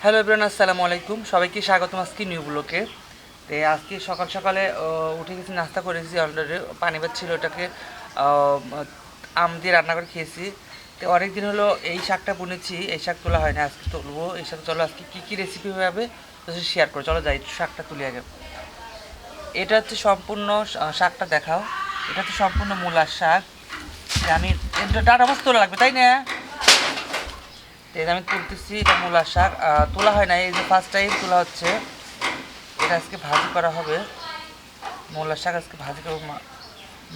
Hello everyone, আসসালামু আলাইকুম। সবাইকে স্বাগতম আজকে নিউ ব্লকে। তো আজকে সকাল সকালে উঠে গেছি, নাস্তা করেছি অলরেডি। পানি ভাত ছিল, ওটাকে আম দিয়ে রান্না করে খেয়েছি। তো অনেক দিন হলো এই শাকটা বুনেছি, এই শাক তোলা হয় না, আজকে তুলবো এই শাক। চলো আজকে কী কী রেসিপি হবে তো শেয়ার করো। চলো যাই, শাকটা তুলে আগে। এটা হচ্ছে সম্পূর্ণ শাকটা দেখাও। এটা হচ্ছে সম্পূর্ণ মূলার শাক। আমি ডাটা মাছ তোলা লাগবে, তাই না? এই যে আমি তুলতেছি, এটা মূলার শাক। তোলা হয় না, এই যে ফার্স্ট টাইম তোলা হচ্ছে। এটা আজকে ভাজি করা হবে। মূলার শাক আজকে ভাজি করবো।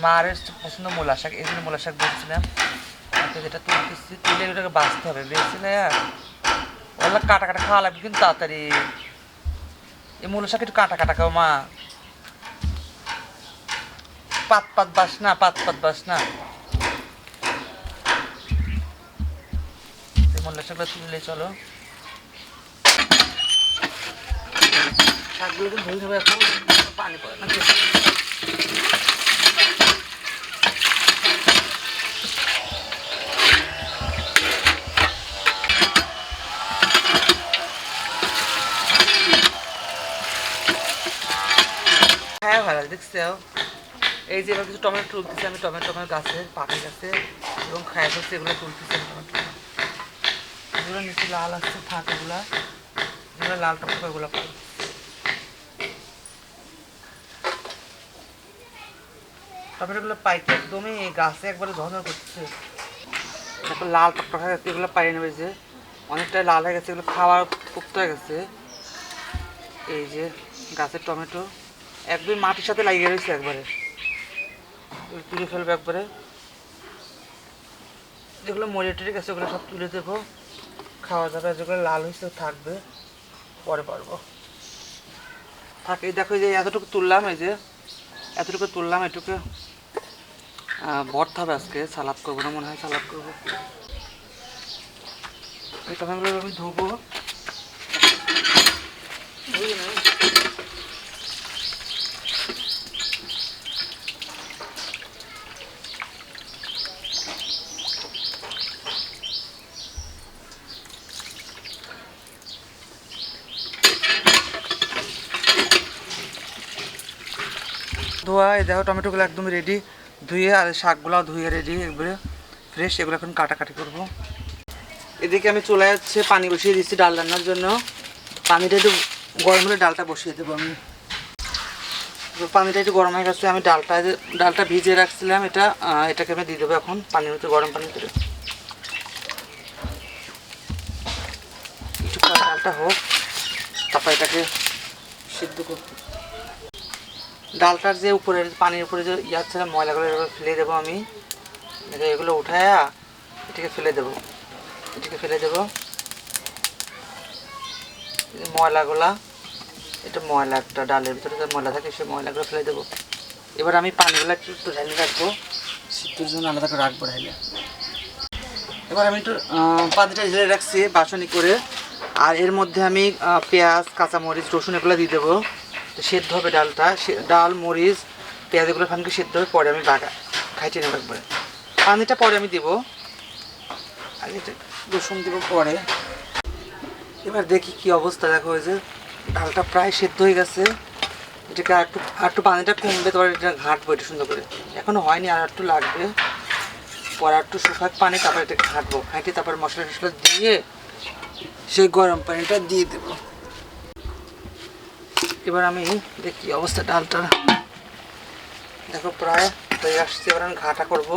মার পছন্দ মূলার শাক, এই জন্য মূলার শাক বলছিলাম। যেটা তুলতেছি, তুলে ওটাকে বাঁচতে হবে, বেঁচলে ওগুলো কাটা কাটা খাওয়া লাগবে কিন্তু তাড়াতাড়ি। এই মূলার শাক একটু কাটা কাটা খাও মা, পাত পাত বাস না, পাত পাত বাস না। মূলার শাকটা তুললে চলো, শাকগুলো কিন্তু ধুয়ে নেবো এখন, পানি পড়ে না। হ্যাঁ ভালো দেখছি। এই যে এবার কিছু টমেটো তুলতেছি আমি, টমেটো গাছে পাখি গাছে এবং খায় হচ্ছে, এগুলো তুলতেছি আমি। টমেটো এগুলো নিচে লাল আসছে, থাক এগুলা, যেগুলো লাল টমেটো এগুলো পাই। টমেটোগুলো পাইতে একদমই গাছে একবারে ঝরঝর করছে। এখন লাল টকটক হয়ে গেছে, এগুলো পাই নেবে যে অনেকটাই লাল হয়ে গেছে, এগুলো খাওয়ার পোক্ত হয়ে গেছে। এই যে গাছের টমেটো একদম মাটির সাথে লাগিয়ে রয়েছে, একবারে তুলে ফেলবে একবারে। যেগুলো মরিয়ে টরে গেছে ওগুলো সব তুলে দেবো, খাওয়া যাবে। যেগুলো লাল হয়েছে থাকবে, পরে পারবো। থাকে দেখো, যে এতটুকু তুললাম, এই যে এতটুকু তুললাম, এটুকু ভর্তা হবে আজকে। সালাদ করবো না মনে হয়, সালাদ করবো। এই টমেটোগুলো আমি ধোবো, ধোয়া। এই দেখো টমেটোগুলো একদম রেডি ধুয়ে, আর শাকগুলো ধুয়ে রেডি একবারে ফ্রেশ। এগুলো এখন কাটাকাটি করবো। এদিকে আমি চলে যাচ্ছে, পানি বসিয়ে দিচ্ছি ডাল রান্নার জন্য। পানিটা একটু গরম হলে ডালটা বসিয়ে দেবো আমি। পানিটা একটু গরম হয়ে গেছে, আমি ডালটা ভিজিয়ে রাখছিলাম, এটাকে আমি দিয়ে দেবো এখন পানির মধ্যে, গরম পানি করে। একটু ডালটা হোক, তারপর এটাকে সিদ্ধ করবো। ডালটার যে উপরের পানির উপরে যে ছিল ময়লাগুলো, এগুলো ফেলে দেবো আমি। এগুলো উঠায়া এটাকে ফেলে দেবো, ময়লাগুলা। এটা ময়লা, একটা ডালের ভিতরে যে ময়লা থাকে সেই ময়লাগুলো ফেলে দেবো। এবার আমি পানিগুলো একটু ঢালিয়ে রাখবো, শীতের জন্য আলাদা করে রাখবো ঢালে। এবার আমি একটু পানিটা ঢেলে রাখছি বাসনি করে। আর এর মধ্যে আমি পেঁয়াজ, কাঁচামরিচ, রসুন এগুলো দিয়ে দেবো। তো সেদ্ধ হবে ডালটা, ডাল, মরিচ, পেঁয়াজ এগুলো ফানকে সেদ্ধ হবে, পরে আমি খাইতে নেবো একবারে। পানিটা পরে আমি দেবো, আগে রসুন দেবো পরে। এবার দেখি কি অবস্থা। দেখো, ওই যে ডালটা প্রায় সেদ্ধ হয়ে গেছে। এটাকে একটু পানিটা কমবে, তারপর এটা ঘাঁটবো এটা সুন্দর করে। এখনো হয়নি, আর একটু লাগবে, পরে একটু শুকাক পানি, তারপর এটাকে ঘাঁটবো। ঘাঁটে তারপর মশলা টশলা দিয়ে সেই গরম পানিটা দিয়ে দেবো। এবার আমি দেখি অবস্থা ডালটার। দেখো প্রায় হয়ে আসছে, এবার আমি ঘাঁটা করবো।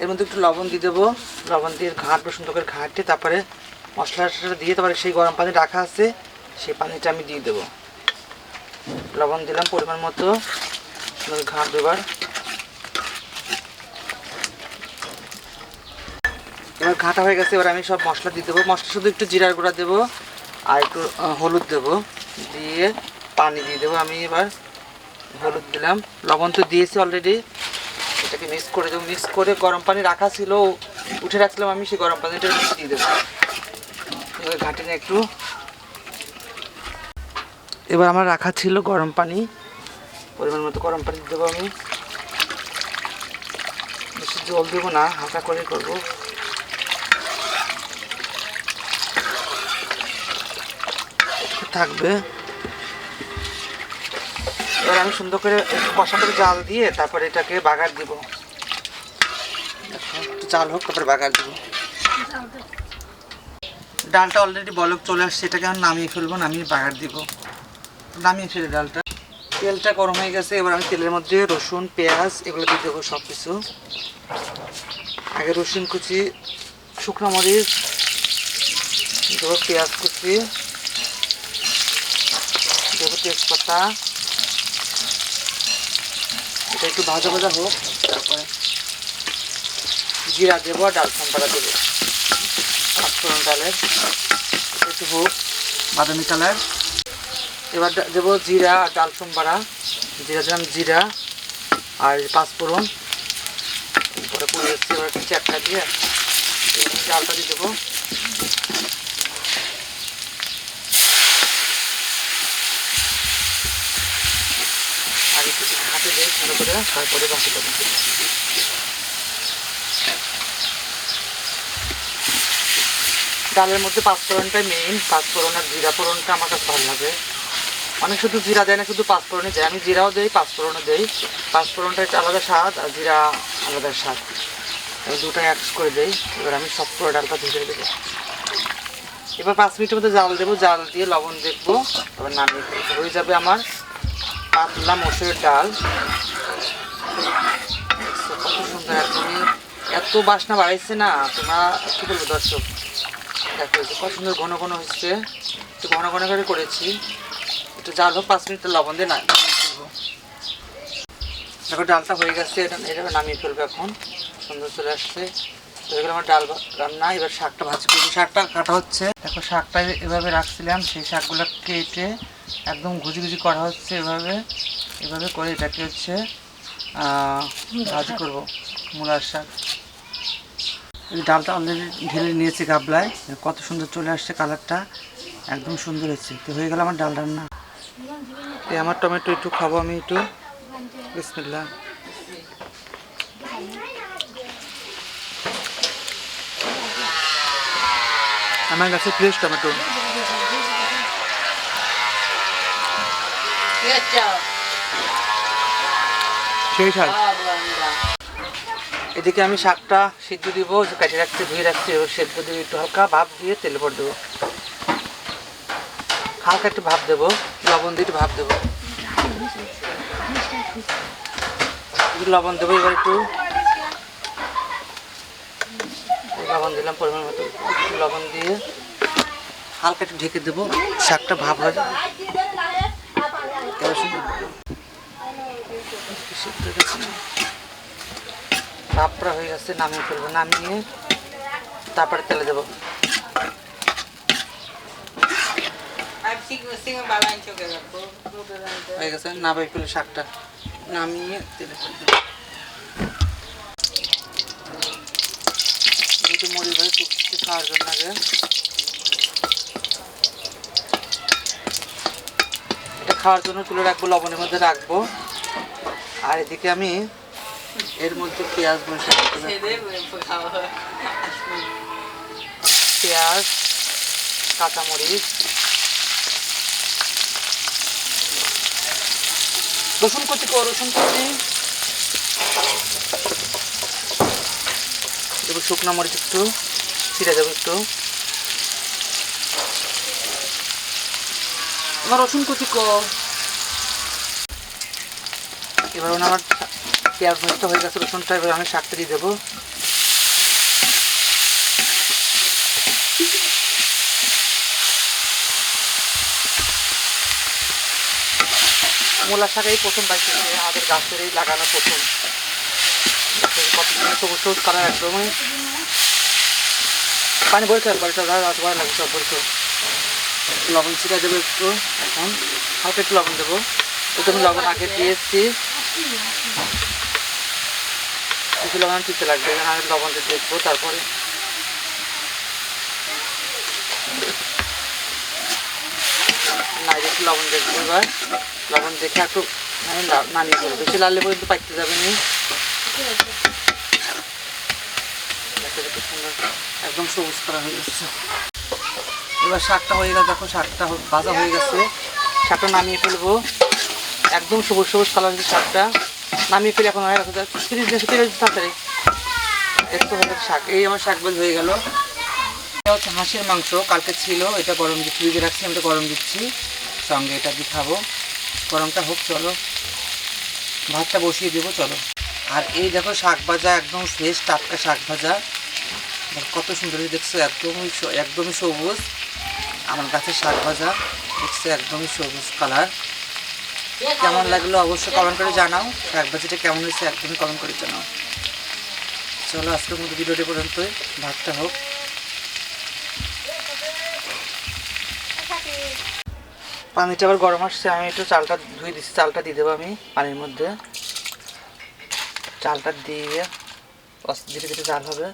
এর মধ্যে একটু লবণ দিয়ে দেবো, লবণ দিয়ে ঘাঁটবো সুন্দর করে। ঘাঁটে তারপরে মশলা টশলা দিয়ে, তারপরে সেই গরম পানি রাখা আছে সেই পানিটা আমি দিয়ে দেবো। লবণ দিলাম পরিমাণ মতো, ঘাঁটবো। এবার ঘাঁটা হয়ে গেছে, এবার আমি সব মশলা দিয়ে দেবো। মশলা শুধু একটু জিরার গুঁড়া দেবো, আর একটু হলুদ দেবো, দিয়ে পানি দিয়ে দেবো আমি। এবার হলুদ দিলাম, লবণ তো দিয়েছি অলরেডি। এটাকে মিক্স করে দেবো। মিক্স করে গরম পানি রাখা ছিল, উঠে রাখছিলাম আমি, সেই গরম পানিটা দিয়ে দেবো। এবার ঘাঁটে নিয়ে একটু, এবার আমার রাখা ছিল গরম পানি, পরিমাণ মতো গরম পানি দেবো আমি। বেশি জল দেবো না, হালকা করে করবো। থাকবে। এবার আমি সুন্দর করে কষা করে জাল দিয়ে তারপরে এটাকে বাগার দিব। একটু জাল হোক তারপরে বাগার দিব। ডালটা অলরেডি বলক চলে আসছে, এটাকে আমি নামিয়ে ফেলবো, নামিয়ে বাগার দিব। নামিয়ে ফেলে ডালটা। তেলটা গরম হয়ে গেছে, এবার আমি তেলের মধ্যে রসুন পেঁয়াজ এগুলো দিয়ে দেবো সব কিছু। আগে রসুন কুচি, শুকনো মরিচ দেবো, পেঁয়াজ কুচি দেবো, তেজপাতা, এটা একটু ভাজা ভাজা হোক, তারপরে জিরা দেবো আর ডাল সম্বারা দেবো। পাঁচফোড়ন ডালের একটু হোক বাদামি কালার। এবার দেবো জিরা আর ডাল সম্বারা। জিরা দিলাম, জিরা আর পাঁচফোড়ন পরে পুড়ে যাচ্ছে। এবার একটু চ্যাপটা দিয়ে ডালটা দিয়ে দেবো। আর একটু হাতে দিয়ে ভালো করে তারপরে বাকি দেবো। ডালের মধ্যে পাঁচফোড়নটাই মেইন। পাঁচফোড়ন আর জিরা ফোড়নটা আমার কাছে ভালো লাগে। অনেক শুধু জিরা দেয় না, শুধু পাঁচফোড়নই দেয়। আমি জিরাও দেই, পাঁচফোড়নও দেই। পাঁচফোড়নটা একটা আলাদা স্বাদ আর জিরা আলাদা স্বাদ, আমি দুটো অ্যাড করে দেই। এবার আমি সব পুরো ডালটা ধুয়ে দেবো। এবার 5 মিনিটের মধ্যে জাল দেবো, জাল দিয়ে লবণ দেখবো, এবার নামিয়ে ফেলবো। হয়ে যাবে আমার পাতলা মসুরের ডাল। কত সুন্দর, একদমই এত বাসনা বাড়াইছে না, তোমরা কী বলবো দর্শক। দেখো কত সুন্দর ঘন ঘন হচ্ছে, একটু ঘন ঘন করে করেছি। একটু জাল হোক, 5 মিনিট লবণ দিয়ে নামিয়ে ফেলবো। দেখো ডালটা হয়ে গেছে, এটা নামিয়ে ফেলবো। এখন সুন্দর চলে আসছে, এগুলো আমার ডাল রান্না। এবার শাকটা ভাজি করবো, শাকটা কাটা হচ্ছে। দেখো শাকটা এভাবে রাখছিলাম, সেই শাকগুলো কেটে একদম ঘুজি ঘুজি করা হচ্ছে। এভাবে এভাবে করে এটাকে হচ্ছে ভাজি করবো, মূলার শাক। এই ডালটা অলরেডি ঢেলে নিয়েছি গাবলায়, কত সুন্দর চলে আসছে কালারটা, একদম সুন্দর হচ্ছে। তো হয়ে গেল আমার ডাল রান্না। আমার টমেটো একটু খাবো আমি একটু, বিসমিল্লাহ। আমার কাছে ফ্রেশ টমেটো। সেই শাক। এদিকে আমি শাকটা সিদ্ধ দিব, কেটে রাখছি, ধুয়ে রাখছি। এবার সেদ্ধ দিয়ে একটু হালকা ভাপ দিয়ে তেলে পর দেবো। হালকা একটু ভাপ দেবো, লবণ দিয়ে একটু ভাপ দেবো, লবণ দেবো। এবার একটু লবণ দিলাম পরিমাণ মতো, লবণ দিয়ে হালকা একটু ঢেকে দেবো, শাকটা ভাপ হয়ে যাবে। ভাপটা হয়ে গেছে, নামিয়ে ফেলবো। নামিয়ে তারপরে তেলে দেবো। হয়ে গেছে, নামিয়ে ফেলে শাকটা নামিয়ে তেলে ফেলবো। একটু মুড়ি ভাই টুকছি খাওয়ার জন্য আগে। এটা খাওয়ার জন্য তুলে রাখবো, লবণের মধ্যে রাখবো। আর এদিকে আমি এর মধ্যে পেঁয়াজ বসে, পেঁয়াজ, কাঁচামরিচ, রসুন কুচি, রসুন কুচি দেবো, শুকনো মরিচ একটু ছিঁড়ে দেবো একটু। আমার রসুন কুচি এবার আমার পেঁয়াজ মরিচটা হয়ে গেছে, রসুনটা। এবার আমি শাকটা দিয়ে দেবো। মূলা শাক এই প্রথম পাইছি, আমাদের গাছের এই লাগানো প্রথম। কত সবুজ সবুজ কালার, একদমই পানি বলছে একবার, ভালো লাগে সব বলছে। লবণ ছিটা দেবো একটু, এখন হালকা একটু লবণ দেবো। তো আমি লবণ আগে দিয়েছি, একটু লবণ দিতে লাগবে, আমি লবণ দিয়ে দেখবো। তারপরে একটু লবণ দেখবো। এবার লবণ দেখে একটু আমি নামিয়ে দেবো, বেশি লালে পর্যন্ত পাইতে যাবে না। সুন্দর একদম সবুজ করা হয়ে যাচ্ছে। এবার শাকটা হয়ে গেছে, দেখো শাকটা ভাজা হয়ে গেছে। শাকটা নামিয়ে ফেলবো, একদম সবুজ সবুজ কালার হয়েছে শাকটা। নামিয়ে ফেলে এখন হয়ে গেছে, তাড়াতাড়ি একটু হলে শাক। এই আমার শাক ভাজ হয়ে গেল। এটা হচ্ছে হাঁসের মাংস, কালকে ছিল, এটা গরম দিয়ে ফ্রিজে রাখছি, আমি এটা গরম দিচ্ছি, সঙ্গে এটা দিয়ে খাবো। গরমটা হোক, চলো ভাতটা বসিয়ে দেবো, চলো। আর এই দেখো শাক ভাজা, একদম ফ্রেশ টাটকা শাক ভাজা, কত সুন্দর দেখছো, একদমই সবুজ। আমার গাছের শাক ভাজা দেখছো, একদমই সবুজ কালার। কেমন লাগলো অবশ্যই কমেন্ট করে জানাও, শাক ভাজিটা কেমন হয়েছে একদমই কমেন্ট করে জানাও। চলো আজকের মতো ভিডিওটি পর্যন্ত, ভাতটা হোক। পানিটা আবার গরম আসছে, আমি একটু চালটা ধুয়ে দিচ্ছি, চালটা দিয়ে দেবো আমি পানির মধ্যে। চালটা দিয়ে ধীরে ধীরে চাল হবে।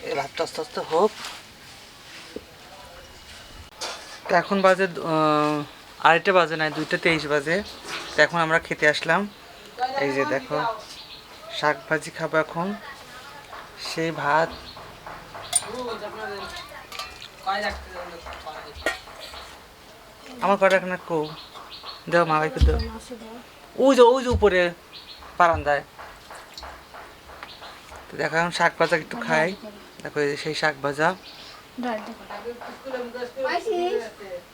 এই ভাতটা আস্তে আস্তে হোক। তো এখন বাজে 2:30 বাজে, নাই 2:23 বাজে। তো এখন আমরা খেতে আসলাম। এই যে দেখো শাক ভাজি খাবো এখন, সেই ভাত। আমার কটা এখানে কো দেও, মা ভাইকে দেও। ওই যে উপরে বারান্দায়। তো দেখো এখন শাক ভাজা একটু খাই। দেখো এই যে সেই শাক ভাজা।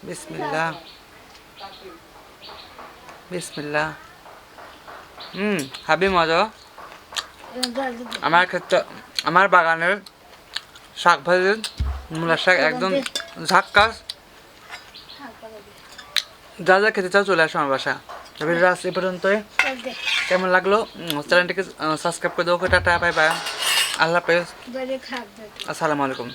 বিসমিল্লাহ বিসমিল্লাহ। হাবি মজা। আমার ক্ষেত্রে আমার বাগানের শাক ভাজির মূলার শাক একদম ঝাক্কাস। যা যা খেতে চাও চলে আসো আমার বাসা। ভিডিওটা আজ এই পর্যন্তই। কেমন লাগলো চ্যানেলটিকে সাবস্ক্রাইব করে দেবো। টাটা, বাই বাই, আল্লাহ হাফেজ, আসসালামু আলাইকুম।